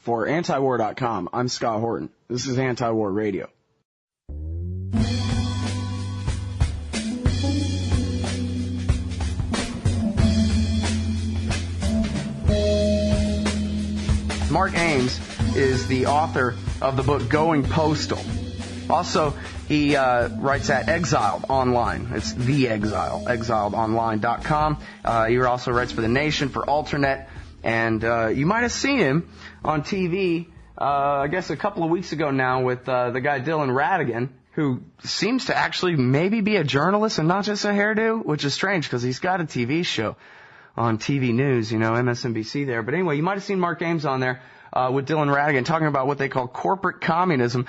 For antiwar.com, I'm Scott Horton. This is Anti-War Radio. Mark Ames is the author of the book Going Postal. Also, he writes at eXiled online. It's the eXiled, exiledonline.com. He also writes for The Nation, for AlterNet, and you might have seen him on TV, I guess a couple of weeks ago now, with the guy Dylan Radigan, who seems to actually maybe be a journalist and not just a hairdo, which is strange because he's got a TV show on TV News, MSNBC there. But anyway, you might have seen Mark Ames on there with Dylan Radigan talking about what they call corporate communism,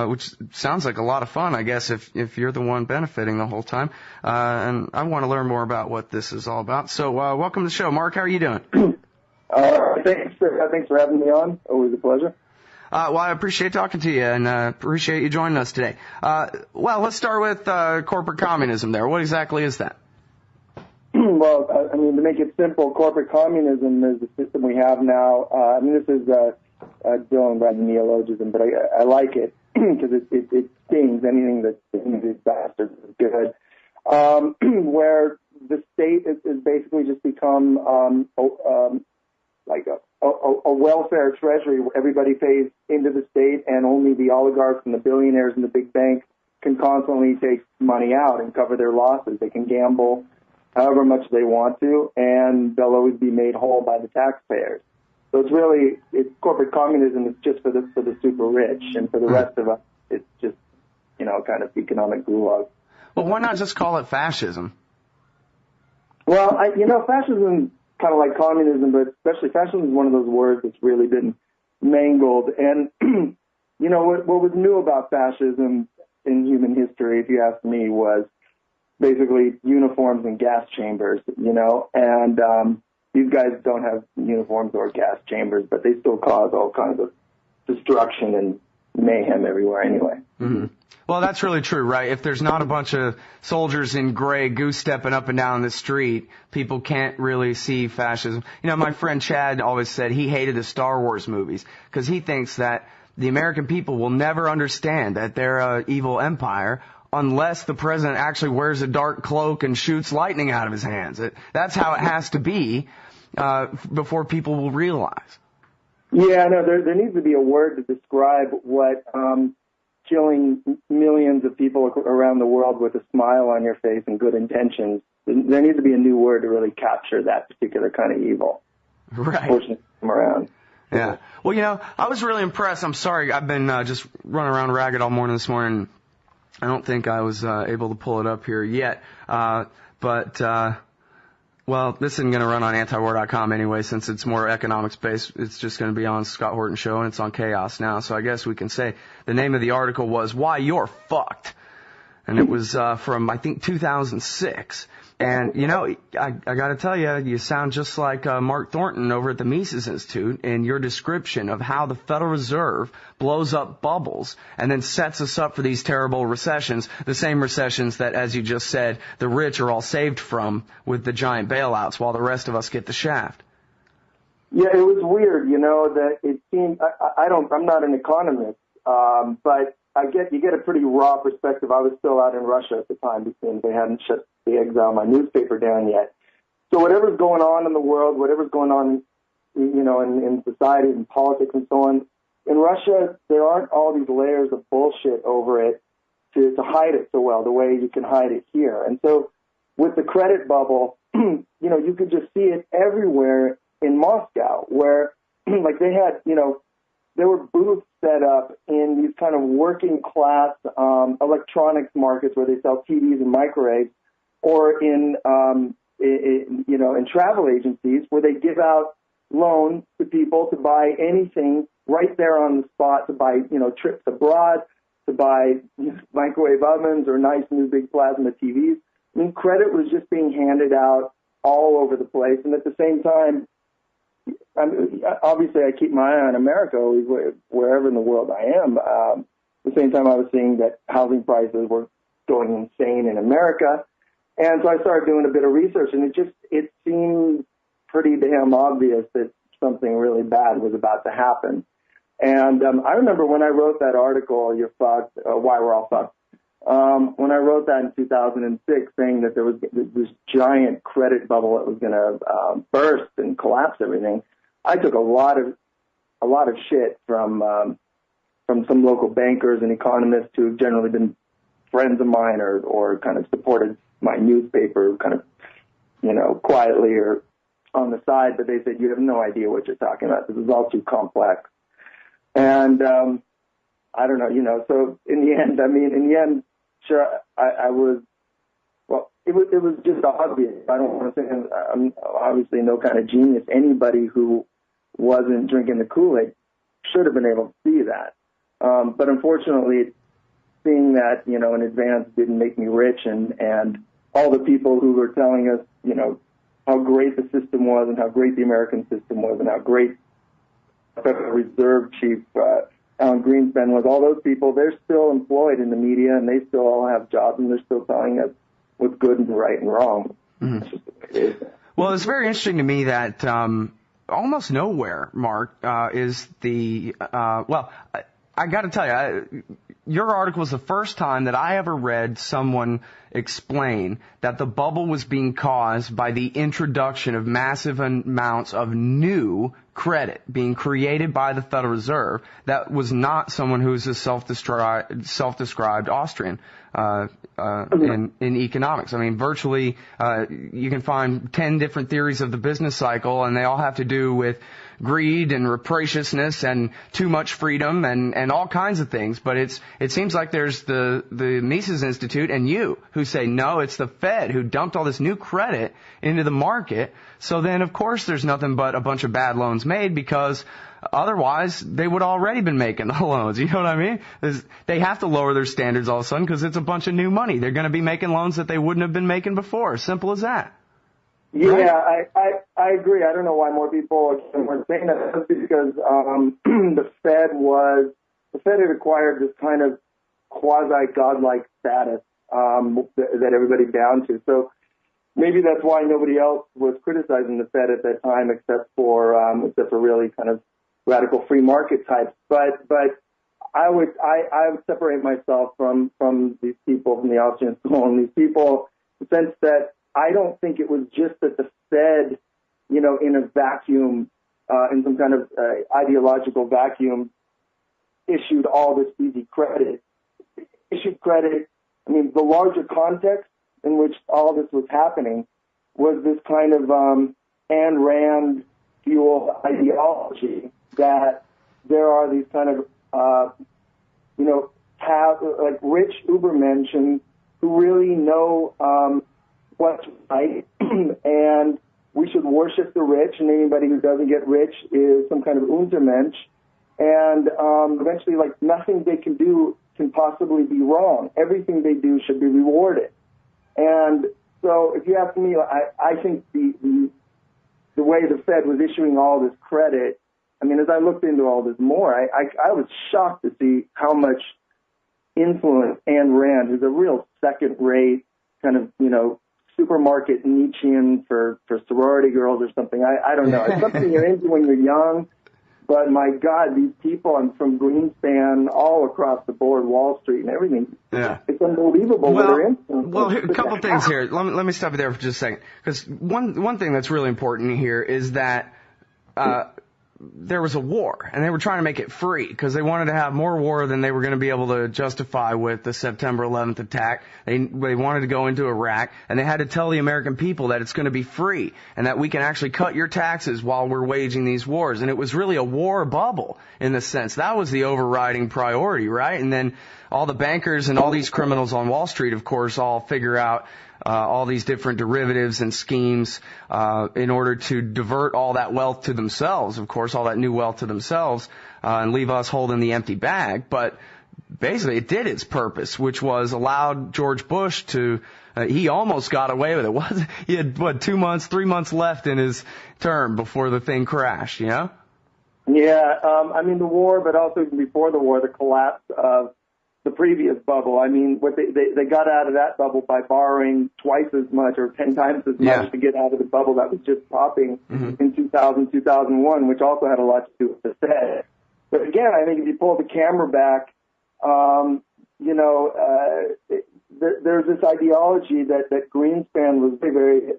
which sounds like a lot of fun, I guess, if you're the one benefiting the whole time. And I want to learn more about what this is all about. So welcome to the show. Mark, how are you doing? Thanks for having me on. Always a pleasure. Well, I appreciate talking to you and appreciate you joining us today. Well, let's start with corporate communism there. What exactly is that? Well, to make it simple, corporate communism is the system we have now. This is Dylan Radigan neologism, but I like it because it stings. Anything that stings these bastards is good. Where the state is basically just become like a welfare treasury where everybody pays into the state and only the oligarchs and the billionaires and the big banks can constantly take money out and cover their losses. They can gamble however much they want to, and they'll always be made whole by the taxpayers. So it's corporate communism. It's just for the super rich, and for the rest of us, it's just, kind of economic gulag. Well, why not just call it fascism? Well, fascism kind of like communism, but especially fascism is one of those words that's really been mangled. And, what was new about fascism in human history, if you ask me, was basically uniforms and gas chambers, and these guys don't have uniforms or gas chambers, but they still cause all kinds of destruction and mayhem everywhere anyway. Mm-hmm. Well, that's really true, right? If there's not a bunch of soldiers in gray goose-stepping up and down the street, people can't really see fascism. My friend Chad always said he hated the Star Wars movies because he thinks that the American people will never understand that they're an evil empire unless the president actually wears a dark cloak and shoots lightning out of his hands. That's how it has to be before people will realize. Yeah, no, there needs to be a word to describe what killing millions of people around the world with a smile on your face and good intentions. There needs to be a new word to really capture that particular kind of evil. Right. Pushing them around. Yeah. Well, I was really impressed. I'm sorry, I've been just running around ragged all morning this morning. I don't think I was able to pull it up here yet. Well, this isn't going to run on antiwar.com anyway, since it's more economics-based. It's just going to be on Scott Horton Show, and it's on Chaos now. So I guess we can say the name of the article was Why You're Fucked. And it was from, I think, 2006. And, I got to tell you, you sound just like Mark Thornton over at the Mises Institute in your description of how the Federal Reserve blows up bubbles and then sets us up for these terrible recessions, the same recessions that, as you just said, the rich are all saved from with the giant bailouts while the rest of us get the shaft. Yeah, it was weird, that it seemed, I'm not an economist, but you get a pretty raw perspective. I was still out in Russia at the time because they hadn't shut the eXiled, my newspaper, down yet. So whatever's going on in the world, whatever's going on, in society and politics and so on, in Russia, there aren't all these layers of bullshit over it to hide it so well, the way you can hide it here. And so with the credit bubble, you could just see it everywhere in Moscow, where like they had, there were booths set up in these kind of working class electronics markets where they sell TVs and microwaves, or in travel agencies where they give out loans to people to buy anything right there on the spot, to buy trips abroad, to buy microwave ovens or nice new big plasma TVs. I mean, credit was just being handed out all over the place, and at the same time, obviously, I keep my eye on America, wherever in the world I am. At the same time, I was seeing that housing prices were going insane in America. And so I started doing a bit of research, and it seemed pretty damn obvious that something really bad was about to happen. And I remember when I wrote that article, You're Fucked, Why We're All Fucked, when I wrote that in 2006, saying that there was this giant credit bubble that was going to burst and collapse everything, I took a lot of shit from some local bankers and economists who have generally been friends of mine or kind of supported my newspaper kind of, quietly or on the side, but they said, you have no idea what you're talking about. This is all too complex. And I don't know, so in the end, sure, I was, well, it was just obvious. I don't want to say I'm obviously no kind of genius. Anybody who wasn't drinking the Kool-Aid should have been able to see that. But unfortunately, seeing that, in advance didn't make me rich, and all the people who were telling us, how great the system was and how great the American system was and how great Federal Reserve Chief Alan Greenspan was, all those people, they're still employed in the media and they still all have jobs and they're still telling us what's good and right and wrong. Mm-hmm. That's just the way it is. Well, it's very interesting to me that almost nowhere, Mark, is the, I got to tell you, your article was the first time that I ever read someone explain that the bubble was being caused by the introduction of massive amounts of new credit being created by the Federal Reserve. That was not someone who's a self-described Austrian in economics. I mean, virtually you can find 10 different theories of the business cycle, and they all have to do with greed and rapaciousness and too much freedom and all kinds of things. But it seems like there's the Mises Institute and you who say, no, it's the Fed who dumped all this new credit into the market. So then, of course, there's nothing but a bunch of bad loans made, because otherwise they would already been making the loans. You know what I mean? They have to lower their standards all of a sudden because it's a bunch of new money. They're going to be making loans that they wouldn't have been making before. Simple as that. Yeah, right? I agree. I don't know why more people weren't saying that. That's because the Fed had acquired this kind of quasi-godlike status that everybody down to. So maybe that's why nobody else was criticizing the Fed at that time, except for really kind of radical free market types. But I would separate myself from these people, from the Austrian school, and these people, in the sense that I don't think it was just that the Fed, in a vacuum, in some kind of ideological vacuum, issued all this easy credit. Issued credit. I mean, the larger context in which all this was happening was this kind of Ayn Rand fuel ideology that there are these kind of, like rich Ubermenschen who really know what's right, and we should worship the rich, and anybody who doesn't get rich is some kind of Untermensch, and eventually, like, nothing they can do can possibly be wrong. Everything they do should be rewarded. And so if you ask me, I think the way the Fed was issuing all this credit, I mean, as I looked into all this more, I was shocked to see how much influence Ayn Rand, who's a real second-rate kind of, supermarket Nietzschean for sorority girls or something. I don't know. It's something you're into when you're young, but my God, these people from Greenspan all across the board, Wall Street and everything, it's unbelievable what they're into. Well, a couple things here. Let me stop you there for just a second, because one thing that's really important here is that there was a war, and they were trying to make it free because they wanted to have more war than they were going to be able to justify with the September 11th attack. They wanted to go into Iraq, and they had to tell the American people that it's going to be free and that we can actually cut your taxes while we're waging these wars. And it was really a war bubble in the sense. That was the overriding priority, right? And then all the bankers and all these criminals on Wall Street, of course, all figure out all these different derivatives and schemes in order to divert all that wealth to themselves, of course, all that new wealth to themselves, and leave us holding the empty bag. But basically it did its purpose, which was allowed George Bush to he almost got away with it. He had, 3 months left in his term before the thing crashed, Yeah, I mean, the war, but also even before the war, the collapse of the previous bubble. I mean, what they got out of that bubble by borrowing twice as much or 10 times as much to get out of the bubble that was just popping in 2000, 2001, which also had a lot to do with the Fed. But again, I think if you pull the camera back, there's this ideology that Greenspan was very,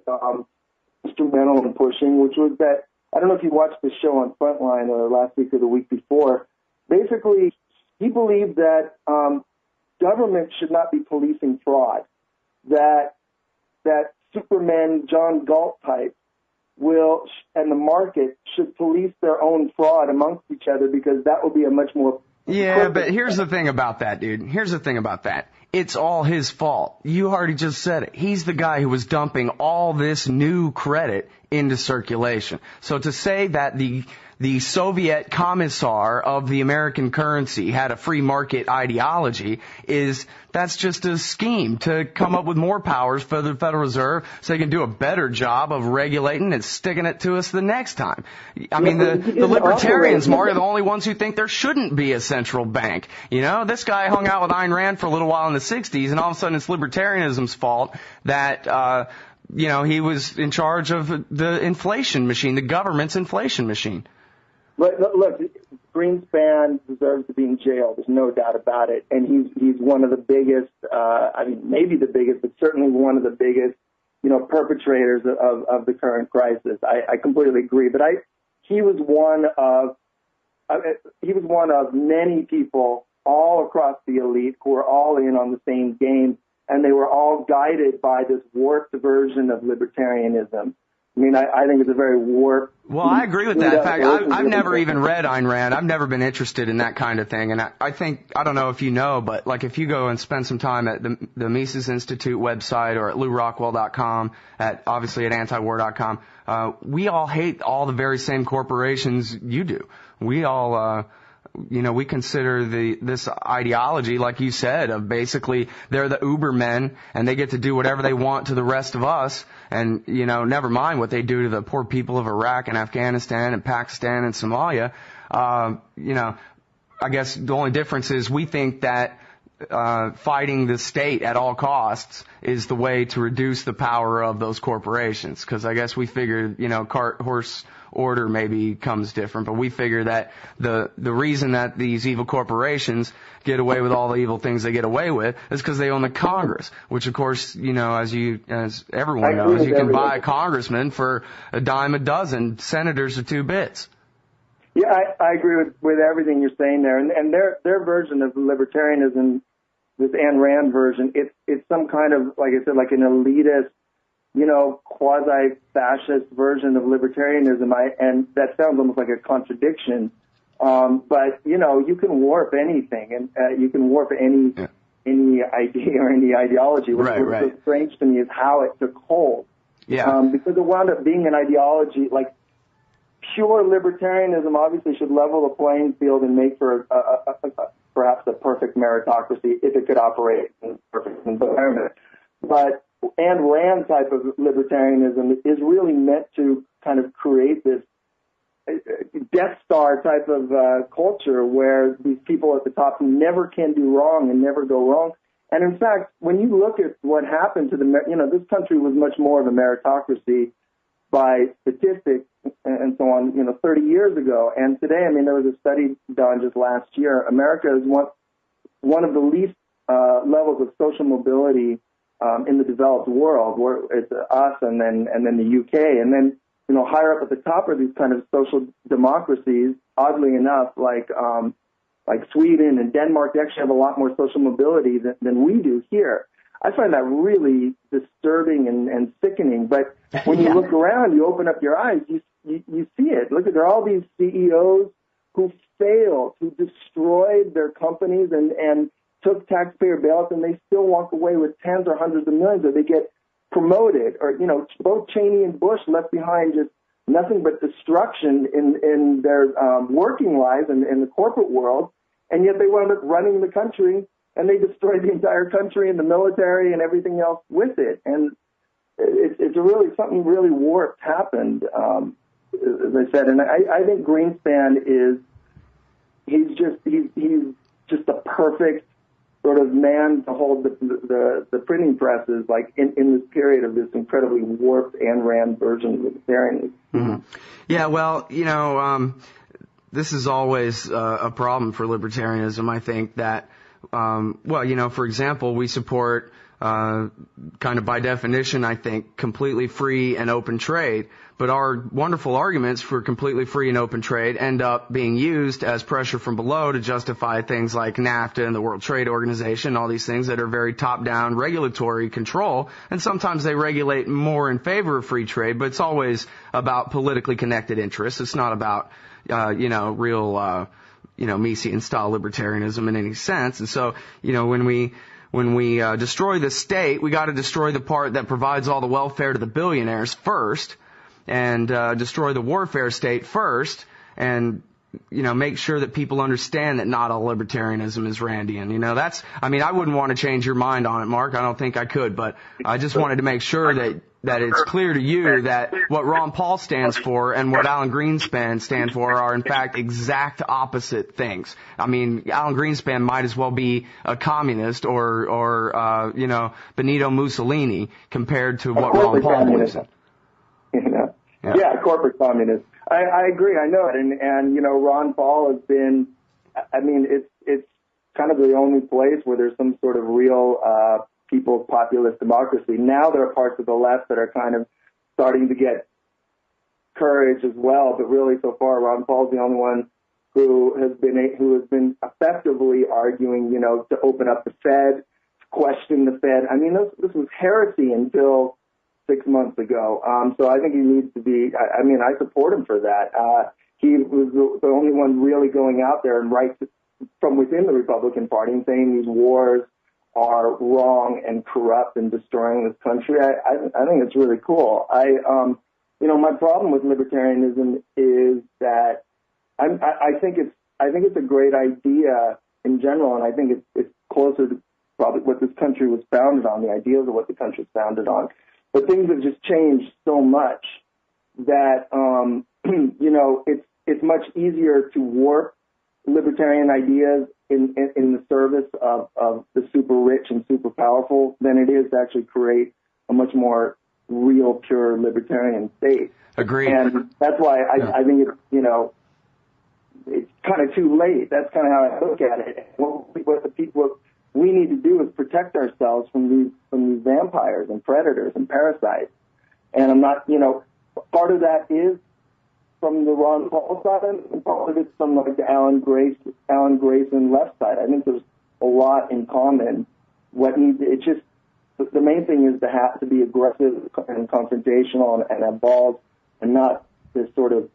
instrumental in pushing, which was that, I don't know if you watched the show on Frontline or last week or the week before. Basically, he believed that government should not be policing fraud, that Superman John Galt type and the market should police their own fraud amongst each other, because that would be a much more... Yeah, but here's the thing about that, dude. Here's the thing about that. It's all his fault. You already just said it. He's the guy who was dumping all this new credit into circulation. So to say that the Soviet commissar of the American currency had a free market ideology that's just a scheme to come up with more powers for the Federal Reserve so they can do a better job of regulating and sticking it to us the next time. I mean, the libertarians, Mark, are the only ones who think there shouldn't be a central bank. You know, this guy hung out with Ayn Rand for a little while in the 60s, and all of a sudden it's libertarianism's fault that, he was in charge of the inflation machine, the government's inflation machine. Look, Greenspan deserves to be in jail. There's no doubt about it. And he's one of the biggest, maybe the biggest, but certainly one of the biggest, perpetrators of the current crisis. I completely agree. But he was one of many people all across the elite who were all in on the same game, and they were all guided by this warped version of libertarianism. I mean, I think it's a very warped... Well, I agree with that. In fact, I've never even read Ayn Rand. I've never been interested in that kind of thing. And I think, I don't know if you know, but like if you go and spend some time at the Mises Institute website or at LouRockwell.com, obviously at antiwar.com, we all hate all the very same corporations you do. We all... we consider this ideology, like you said, of basically they're the Ubermen and they get to do whatever they want to the rest of us. And, never mind what they do to the poor people of Iraq and Afghanistan and Pakistan and Somalia. I guess the only difference is we think that fighting the state at all costs is the way to reduce the power of those corporations. Because I guess we figured, cart, horse, order maybe comes different, but we figure that the reason that these evil corporations get away with all the evil things they get away with is because they own the Congress, which of course, as everyone knows, you can buy a congressman for a dime a dozen. Senators are 2 bits. Yeah, I agree with everything you're saying there, and their version of libertarianism, this Ayn Rand version, it's some kind of, like I said, like an elitist, quasi-fascist version of libertarianism, and that sounds almost like a contradiction. But you can warp anything, and you can warp any idea or any ideology. What's so strange to me is how it took hold. Yeah. Because it wound up being an ideology like pure libertarianism. Obviously, should level the playing field and make for perhaps a perfect meritocracy if it could operate in a perfect environment. But Ayn Rand type of libertarianism is really meant to kind of create this Death Star type of culture where these people at the top never can do wrong and never go wrong. And in fact, when you look at what happened to this country was much more of a meritocracy by statistics and so on, 30 years ago. And today, there was a study done just last year. America is one of the least levels of social mobility in the developed world, where it's us and then the UK, and then higher up at the top are these kind of social democracies. Oddly enough, like Sweden and Denmark, they actually have a lot more social mobility than we do here. I find that really disturbing and sickening. But when you look around, you open up your eyes, you see it. Look, there are all these CEOs who failed, who destroyed their companies and took taxpayer bailouts, and they still walk away with tens or hundreds of millions, or they get promoted. Or, both Cheney and Bush left behind just nothing but destruction in their working lives and in the corporate world, and yet they wound up running the country, and they destroyed the entire country and the military and everything else with it. And it's really something really warped happened, as I said. And I think Greenspan he's just a perfect sort of man to hold the printing presses, like in this period of this incredibly warped Ayn Rand version of libertarianism. Mm-hmm. Yeah, well, this is always a problem for libertarianism. I think that, for example, we support kind of by definition, I think, completely free and open trade. But our wonderful arguments for completely free and open trade end up being used as pressure from below to justify things like NAFTA and the World Trade Organization, all these things that are very top-down regulatory control. And sometimes they regulate more in favor of free trade, but it's always about politically connected interests. It's not about, real, Misesian-style libertarianism in any sense. And so, when we destroy the state, we got to destroy the part that provides all the welfare to the billionaires first, and destroy the warfare state first, and make sure that people understand that not all libertarianism is Randian. I wouldn't want to change your mind on it, Mark. I don't think I could, but I just wanted to make sure that it's clear to you that what Ron Paul stands for and what Alan Greenspan stands for are in fact exact opposite things. Alan Greenspan might as well be a communist or Benito Mussolini compared to what Ron Paul believes in. Yeah, corporate communist. I agree. I know it. And Ron Paul has been, it's kind of the only place where there's some sort of real, people's populist democracy. Now there are parts of the left that are kind of starting to get courage as well. But really so far, Ron Paul's the only one who has been effectively arguing, to open up the Fed, to question the Fed. This was heresy until 6 months ago. So I think he needs to be, I support him for that. He was the only one really going out there and right from within the Republican Party and saying these wars are wrong and corrupt and destroying this country. I think it's really cool. My problem with libertarianism is that I think it's a great idea in general, and I think it's closer to probably what this country was founded on, the ideals of what the country was founded on. But things have just changed so much that, it's much easier to warp libertarian ideas in the service of the super rich and super powerful than it is to actually create a much more real, pure libertarian state. Agreed. And that's why I think it's kind of too late. That's kind of how I look at it. What we need to do is protect ourselves from these vampires and predators and parasites. And I'm not, part of that is from the Ron Paul side, and part of it's from like the Alan Grayson left side. I think there's a lot in common. The main thing is to have to be aggressive and confrontational and evolve, and not this sort of,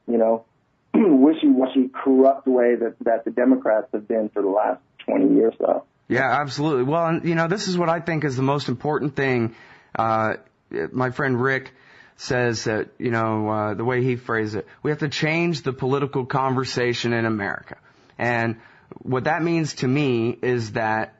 wishy-washy, corrupt way that the Democrats have been for the last 20 years or so. Yeah, absolutely. Well, and, this is what I think is the most important thing. My friend Rick says that, the way he phrased it, we have to change the political conversation in America. And what that means to me is that,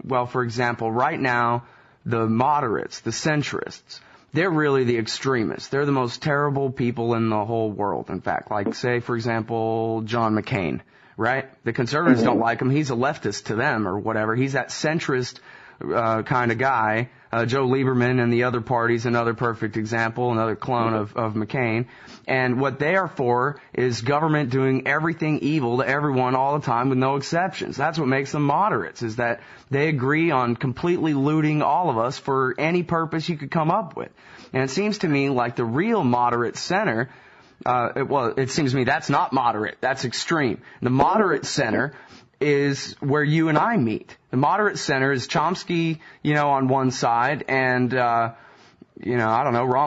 well, for example, right now, the moderates, the centrists, they're really the extremists. They're the most terrible people in the whole world, in fact. Like, say, for example, John McCain. Right? The conservatives don't like him. He's a leftist to them or whatever. He's that centrist kind of guy. Joe Lieberman and the other party's another perfect example, another clone of McCain. And what they are for is government doing everything evil to everyone all the time with no exceptions. That's what makes them moderates, is that they agree on completely looting all of us for any purpose you could come up with. And it seems to me like the real moderate center, it seems to me that's not moderate. That's extreme. The moderate center is where you and I meet. The moderate center is Chomsky, on one side, and, Ron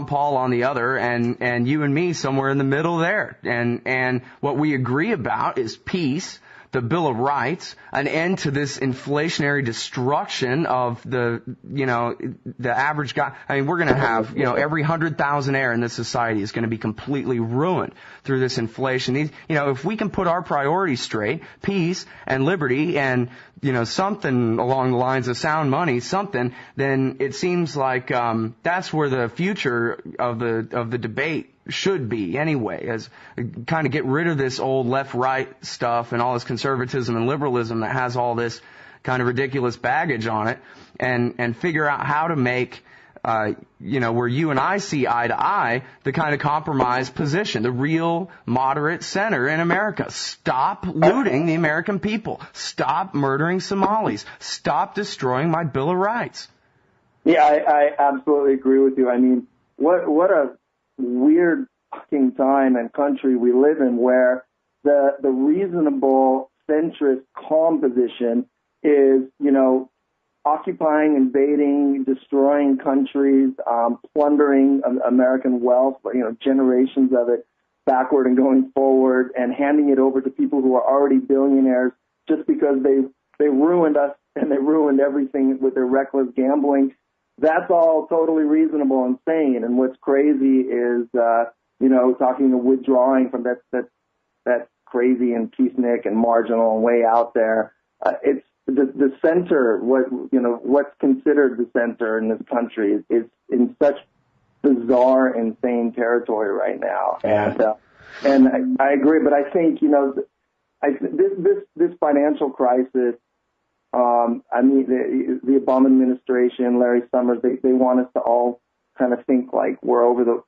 Paul on the other, and you and me somewhere in the middle there. And what we agree about is peace, the Bill of Rights, an end to this inflationary destruction of the average guy. We're going to have, every 100,000 in this society is going to be completely ruined through this inflation. If we can put our priorities straight, peace and liberty and, something along the lines of sound money, then it seems like, that's where the future of the debate should be anyway, as kind of get rid of this old left-right stuff and all this conservatism and liberalism that has all this kind of ridiculous baggage on it, and figure out how to make where you and I see eye to eye, the kind of compromise position, the real moderate center in America. Stop looting the American people. Stop murdering Somalis. Stop destroying my Bill of Rights. Yeah, I absolutely agree with you. I mean, what a weird fucking time and country we live in, where the reasonable centrist calm position is, occupying, invading, destroying countries, plundering American wealth, generations of it backward and going forward, and handing it over to people who are already billionaires just because they ruined us and they ruined everything with their reckless gambling. That's all totally reasonable and sane. And what's crazy is, talking of withdrawing from that crazy and peacenik and marginal and way out there. It's the center. What's considered the center in this country is in such bizarre, insane territory right now. And I agree, but I think this financial crisis. The Obama administration, Larry Summers, they want us to all kind of think like we're over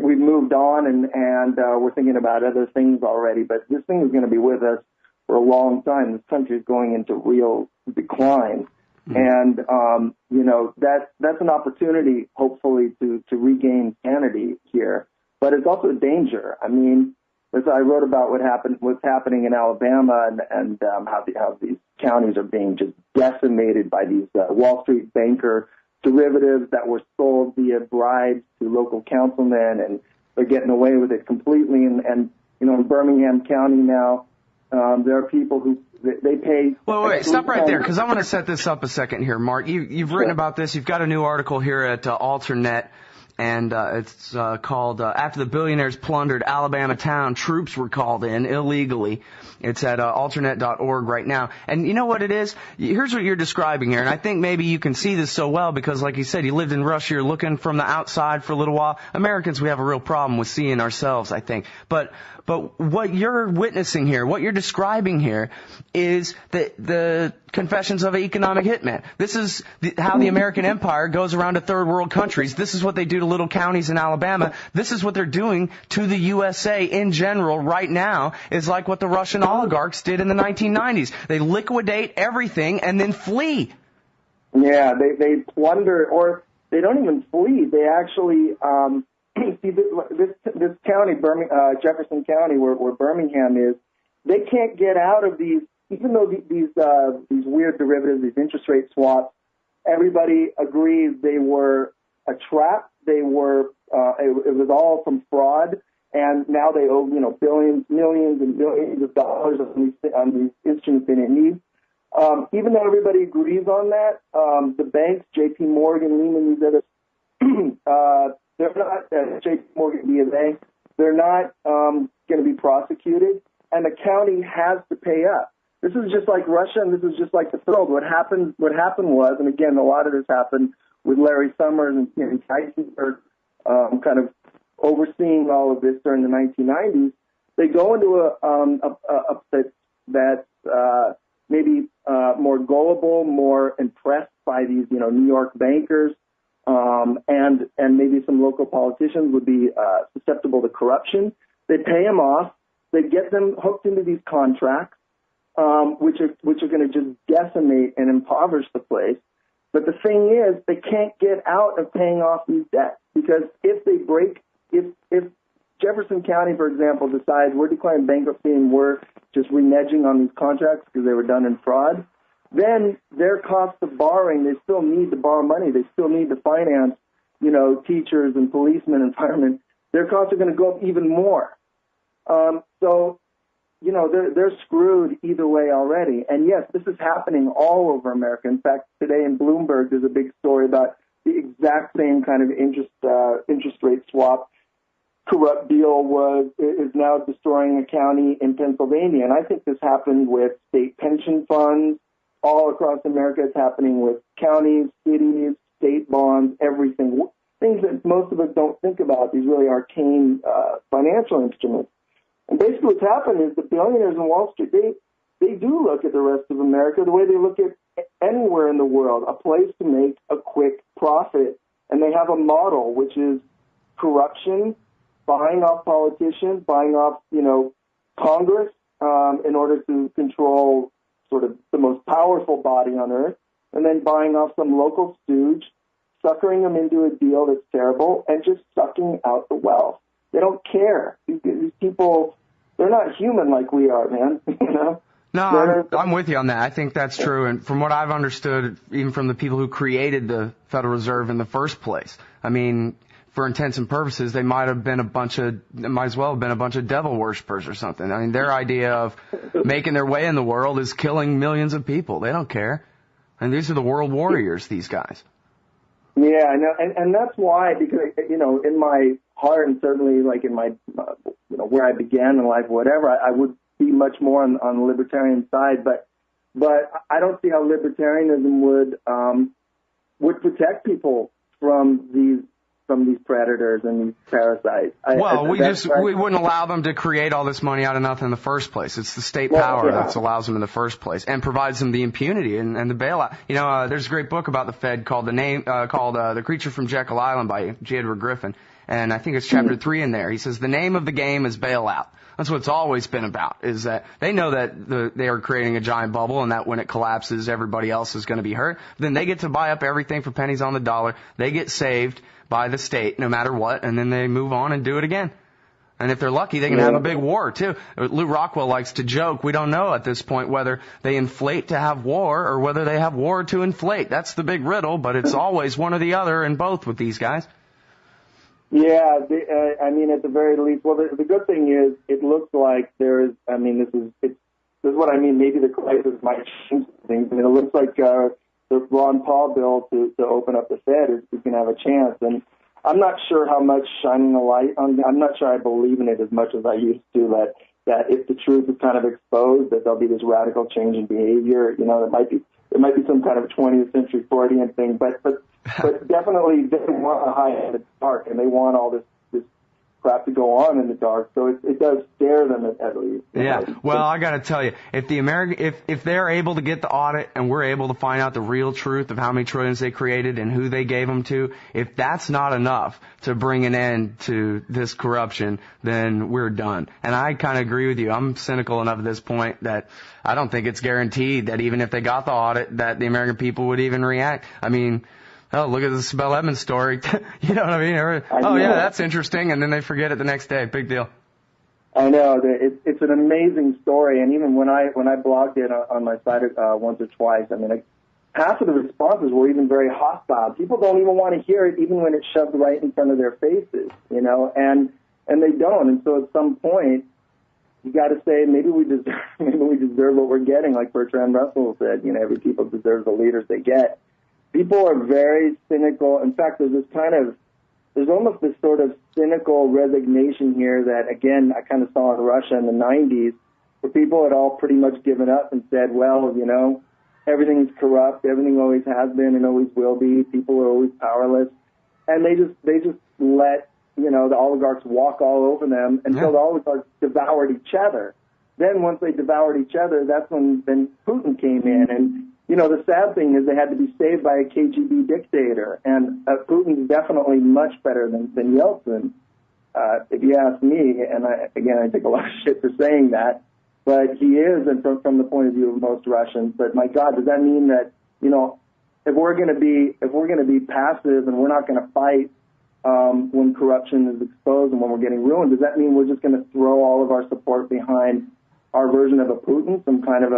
we've moved on and we're thinking about other things already. But this thing is going to be with us for a long time. This country is going into real decline. And, that's an opportunity, hopefully, to regain sanity here. But it's also a danger. I mean, as I wrote about what's happening in Alabama and how these counties are being just decimated by these Wall Street banker derivatives that were sold via bribes to local councilmen, and they're getting away with it completely. And in Birmingham County now, there are people who they pay. Well, wait, stop right there, because I want to set this up a second here, Mark. You've written about this. You've got a new article here at AlterNet. And it's called After the Billionaires Plundered Alabama Town, Troops Were Called In Illegally. It's at AlterNet.org right now. And you know what it is? Here's what you're describing here. And I think maybe you can see this so well because, like you said, you lived in Russia. You're looking from the outside for a little while. Americans, we have a real problem with seeing ourselves, I think. But what you're witnessing here, what you're describing here, is the confessions of an economic hitman. This is how the American empire goes around to third world countries. This is what they do to little counties in Alabama. This is what they're doing to the USA in general right now, is like what the Russian oligarchs did in the 1990s. They liquidate everything and then flee. Yeah, they plunder, or they don't even flee. They actually, see, this county, Jefferson County, where Birmingham is, they can't get out of these, even though these weird derivatives, these interest rate swaps, everybody agrees they were a trap. They were, it was all from fraud, and now they owe, billions, millions, and billions of dollars on these instruments they didn't need. Even though everybody agrees on that, the banks, J.P. Morgan, Lehman, these others, they're not, J.P. Morgan, BofA, they're not going to be prosecuted, and the county has to pay up. This is just like Russia, and this is just like the world. What happened was, and again, a lot of this happened with Larry Summers and Tyson kind of overseeing all of this during the 1990s. They go into a that's maybe more gullible, more impressed by these, New York bankers, and maybe some local politicians would be susceptible to corruption. They pay them off. They get them hooked into these contracts, which are going to just decimate and impoverish the place. But the thing is, they can't get out of paying off these debts, because if Jefferson County, for example, decides we're declaring bankruptcy and we're just reneging on these contracts because they were done in fraud, then their cost of borrowing, they still need to borrow money. They still need to finance, teachers and policemen and firemen. Their costs are going to go up even more. So, they're screwed either way already. And yes, this is happening all over America. In fact, today in Bloomberg, there's a big story about the exact same kind of interest rate swap corrupt deal is now destroying a county in Pennsylvania. And I think this happened with state pension funds all across America. It's happening with counties, cities, state bonds, everything. Things that most of us don't think about, these really arcane financial instruments. And basically what's happened is the billionaires in Wall Street, they do look at the rest of America the way they look at anywhere in the world, a place to make a quick profit and they have a model which is corruption, buying off politicians, buying off, Congress, in order to control sort of the most powerful body on earth, and then buying off some local stooge, suckering them into a deal that's terrible, and just sucking out the wealth. They don't care. These people, they're not human like we are, man. No, I'm with you on that. I think that's true. And from what I've understood, even from the people who created the Federal Reserve in the first place, I mean, for intents and purposes, they might as well have been a bunch of devil worshippers or something. I mean, their idea of making their way in the world is killing millions of people. They don't care. And these are the world warriors, these guys. Yeah, I know. And that's why, because, in my heart, and certainly like in my, where I began in life, whatever, I would be much more on the libertarian side, but I don't see how libertarianism would protect people from these predators and these parasites. We wouldn't allow them to create all this money out of nothing in the first place. It's the state power that allows them in the first place and provides them the impunity and the bailout. There's a great book about the Fed called The Creature from Jekyll Island by J. Edward Griffin, and I think it's chapter 3 in there. He says the name of the game is bailout. That's what it's always been about, is that they know that they are creating a giant bubble and that when it collapses, everybody else is going to be hurt. Then they get to buy up everything for pennies on the dollar. They get saved by the state no matter what, and then they move on and do it again. And if they're lucky, they can have a big war, too. Lou Rockwell likes to joke, we don't know at this point whether they inflate to have war or whether they have war to inflate. That's the big riddle, but it's always one or the other in both with these guys. Yeah, at the very least, well, the good thing is it looks like there is, this is what I mean, maybe the crisis might change things. It looks like the Ron Paul bill to open up the Fed is going to have a chance. And I'm not sure how much shining a light on, I'm not sure I believe in it as much as I used to, that if the truth is kind of exposed, that there'll be this radical change in behavior. There might be some kind of 20th century Freudian thing, but definitely they want a high in the dark, and they want all this crap to go on in the dark. So it does scare them at least. Yeah. Well, I got to tell you, if they're able to get the audit and we're able to find out the real truth of how many trillions they created and who they gave them to, if that's not enough to bring an end to this corruption, then we're done. And I kind of agree with you. I'm cynical enough at this point that I don't think it's guaranteed that even if they got the audit, that the American people would even react. I mean, oh, look at the Sibel Edmonds story. You know what I mean? Yeah, that's interesting. And then they forget it the next day. Big deal. I know. It's an amazing story. And even when I blogged it on my site once or twice, half of the responses were even very hostile. People don't even want to hear it, even when it's shoved right in front of their faces, and they don't. And so at some point, you got to say, maybe we deserve what we're getting. Like Bertrand Russell said, every people deserve the leaders they get. People are very cynical. In fact, there's almost this sort of cynical resignation here that, again, I kind of saw in Russia in the 90s, where people had all pretty much given up and said, well, everything's corrupt, everything always has been and always will be, people are always powerless. And they just let, the oligarchs walk all over them until the oligarchs devoured each other. Then once they devoured each other, that's when then Putin came in. And the sad thing is they had to be saved by a KGB dictator, and Putin's definitely much better than Yeltsin, if you ask me. And I take a lot of shit for saying that, but he is, and from the point of view of most Russians. But my God, does that mean that if we're going to be passive and we're not going to fight when corruption is exposed and when we're getting ruined, does that mean we're just going to throw all of our support behind our version of a Putin, some kind of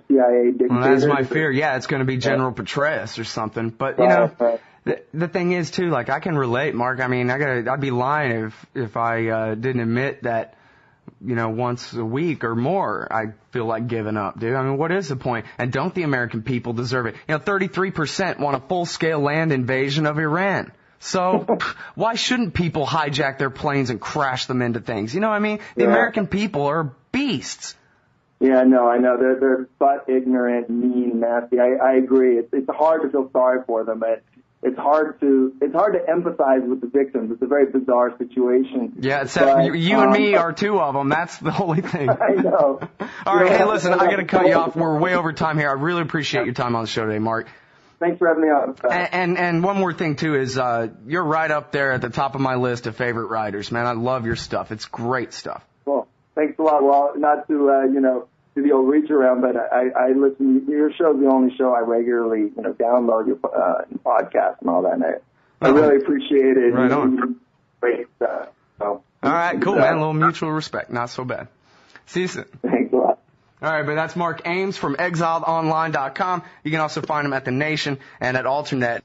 CIA dictator? Well, that's my fear. Yeah, it's going to be General Petraeus or something. But the thing is too, like, I can relate, Mark. I mean, I'd be lying if I didn't admit that, once a week or more, I feel like giving up, dude. I mean, what is the point? And don't the American people deserve it? 33% want a full-scale land invasion of Iran. So why shouldn't people hijack their planes and crash them into things? You know what I mean? The American people are beasts. Yeah, no, I know. They're butt ignorant, mean, nasty. I agree. It's hard to feel sorry for them, but it's hard to empathize with the victims. It's a very bizarre situation. Yeah, except you and me are two of them. That's the only thing. I know. All right, hey, listen, I got to cut you off. We're way over time here. I really appreciate your time on the show today, Mark. Thanks for having me on. And one more thing too is you're right up there at the top of my list of favorite writers, man. I love your stuff. It's great stuff. Well, thanks a lot. Well, not to do the old reach around, but I listen. Your show's the only show I regularly download your podcast and all that. And I really appreciate it. Right on. Great stuff. So, all right, cool, man. A little mutual respect. Not so bad. See you soon. Thanks a lot. All right, but that's Mark Ames from eXiledonline.com. You can also find him at The Nation and at AlterNet.